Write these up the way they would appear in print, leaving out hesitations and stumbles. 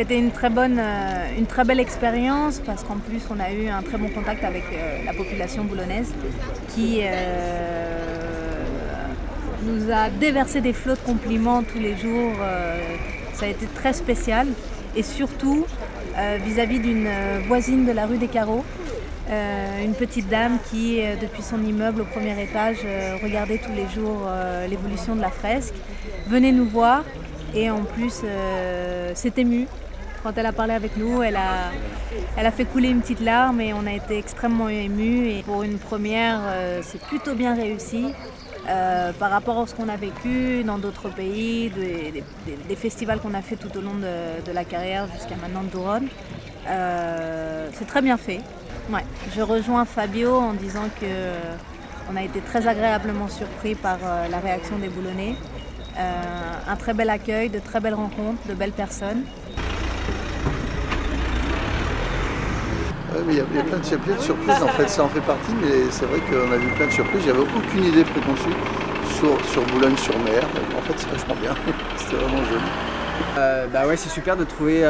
été une très belle expérience parce qu'en plus on a eu un très bon contact avec la population boulonnaise qui nous a déversé des flots de compliments tous les jours. Ça a été très spécial et surtout vis-à-vis d'une voisine de la rue des Carreaux, une petite dame qui, depuis son immeuble au premier étage, regardait tous les jours l'évolution de la fresque, venait nous voir et en plus s'est émue. Quand elle a parlé avec nous, elle a fait couler une petite larme et on a été extrêmement émus. Et pour une première, c'est plutôt bien réussi par rapport à ce qu'on a vécu dans d'autres pays, des festivals qu'on a fait tout au long de la carrière jusqu'à maintenant de Douron. C'est très bien fait. Ouais. Je rejoins Fabio en disant qu'on a été très agréablement surpris par la réaction des Boulonnais. Un très bel accueil, de très belles rencontres, de belles personnes. Il y a plein de surprises, en fait, ça en fait partie, mais c'est vrai qu'on a vu plein de surprises. J'avais aucune idée préconçue sur Boulogne-sur-Mer. En fait, c'est vachement bien, c'était vraiment joli. Ouais, c'est super de trouver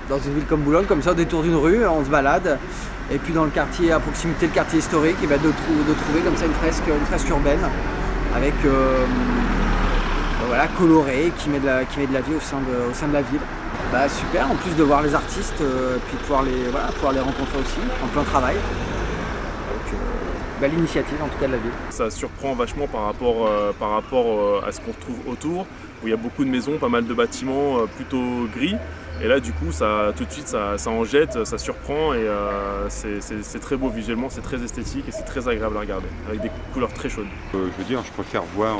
dans une ville comme Boulogne, comme ça, au détour d'une rue, on se balade. Et puis dans le quartier, à proximité, le quartier historique, et de trouver comme ça une fresque urbaine avec colorée, qui met de la vie au sein de la ville. Super, en plus de voir les artistes, puis de pouvoir les rencontrer aussi, en plein travail. Donc, belle initiative en tout cas de la ville. Ça surprend vachement par rapport à ce qu'on retrouve autour, où il y a beaucoup de maisons, pas mal de bâtiments plutôt gris. Et là du coup tout de suite ça en jette, ça surprend et c'est très beau visuellement, c'est très esthétique et c'est très agréable à regarder, avec des couleurs très chaudes. Je veux dire, je préfère voir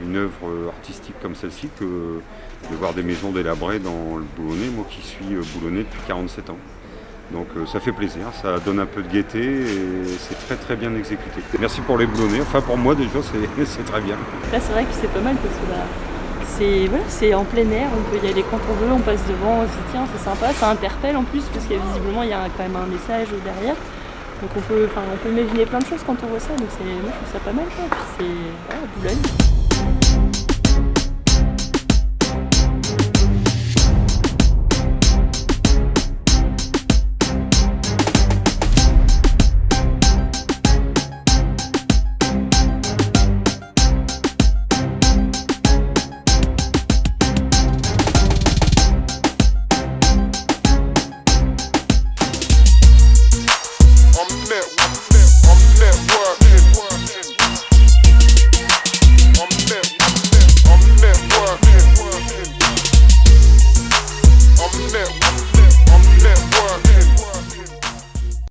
une œuvre artistique comme celle-ci que de voir des maisons délabrées dans le Boulonnais, moi qui suis boulonnais depuis 47 ans. Donc ça fait plaisir, ça donne un peu de gaieté et c'est très très bien exécuté. Merci pour les Boulonnais, enfin pour moi déjà c'est très bien. Là c'est vrai que c'est pas mal parce que c'est en plein air, on peut y aller quand on veut, on passe devant, on se dit tiens c'est sympa, ça interpelle en plus parce qu'il y a visiblement il y a quand même un message derrière. Donc on peut imaginer plein de choses quand on voit ça, donc moi je trouve ça pas mal quoi. Puis c'est Boulogne.